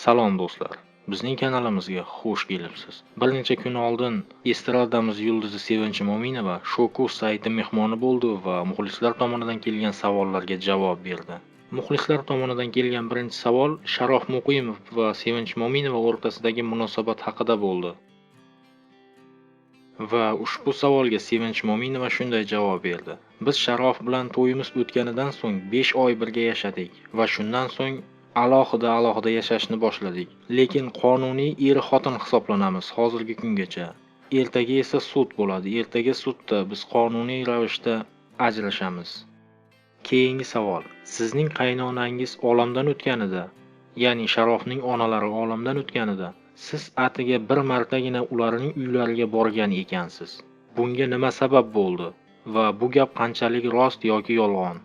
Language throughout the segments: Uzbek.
Salom do'stlar, bizning kanalimizga xush kelibsiz. Bir necha kun oldin estradamiz yulduzi Sevinch Mo'minova Showcase sayti mehmoni bo'ldi va muxlislar tomonidan kelgan savollarga javob berdi. Muxlislar tomonidan kelgan birinchi savol Sharof Muqimov va Sevinch Mo'minova o'rtasidagi munosabat haqida bo'ldi. Va ushbu savolga Sevinch Mo'minova shunday javob berdi. Biz Sharof bilan to'yimiz o'tganidan so'ng 5 oy birga yashadik va shundan so'ng alohida yashashni boshladik. Lekin qonuniy er-xotin hisoblanamiz hozirgi kungacha. Ertaga esa sud bo'ladi. Ertaga sudda biz qonuniy ravishda ajrashamiz. Keyingi savol. Sizning qaynonangiz olamdan o'tganida, ya'ni Sharofning onalari olamdan o'tganida, siz atigi bir martagina ularning uylariga borgan ekansiz. Bunga nima sabab bo'ldi va bu gap qanchalik rost yoki yolg'on?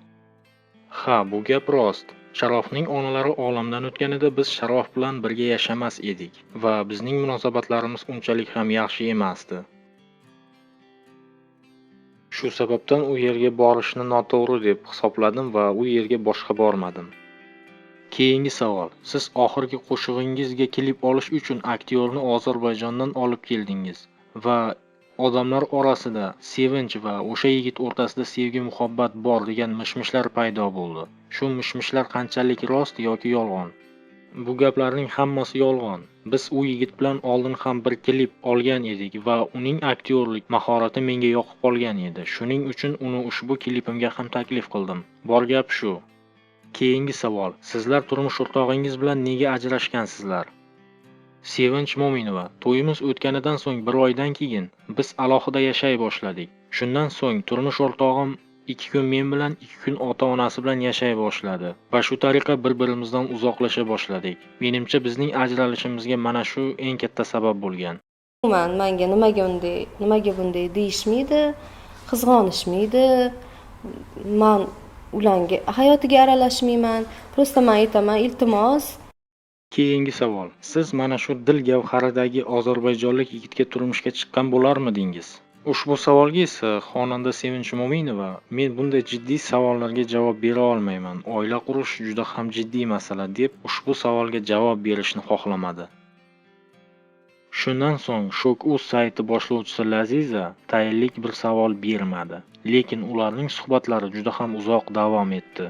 Ha, bu gap rost. Sharofning onalari olamdan o'tganida biz Sharof bilan birga yashamas edik va bizning munosabatlarimiz unchalik ham yaxshi emasdi. Shu sababdan u yerga borishni noto'g'ri deb hisobladim va u yerga boshqa bormadim. Keyingi savol. Siz oxirgi qo'shig'ingizga klip olish uchun aktyorni Ozarbayjondan olib keldingiz va odamlar orasida Sevinch va o'sha yigit o'rtasida sevgi muhabbat bor degan mishmishlar paydo bo'ldi. Shu mishmishlar qanchalik rost yoki yolg'on? Bu gaplarning hammasi yolg'on. Biz u yigit bilan oldin ham bir klip olgan edik va uning aktyorlik mahorati menga yoqib qolgan edi. Shuning uchun uni ushbu klipimga ham taklif qildim. Bor gap shu. Keyingi savol. Sizlar turmush o'rtog'ingiz bilan nega ajrashgansizlar? Sevinch Mo'minova. To'yimiz o'tganidan so'ng bir oydan keyin biz alohida yashay boshladik. Shundan so'ng turmush o'rtog'im 2 kun men bilan, 2 kun ota-onasi bilan yashay boshladi va shu tariqa bir-birimizdan uzoqlasha boshladik. Menimcha bizning ajralishimizga mana shu eng katta sabab bo'lgan. Menga nimaga bunday deyishmaydi, qizg'onishmaydi. Men ularga hayotiga aralashmayman. Prosta men aytaman, iltimos. Keyingi savol. Siz mana shu dil gavharidagi ozarbayjonlik yigitga turmushga chiqqan bo'larmidingiz? Ushbu savolga esa xonanda Sevinch Mo'minova, men bunday jiddiy savollarga javob bera olmayman. Oila qurish juda ham jiddiy masala deb ushbu savolga javob berishni xohlamadi. Shundan so'ng Showcase sayti boshlovchisi Laziza tayinlik bir savol bermadi, lekin ularning suhbatlari juda ham uzoq davom etdi.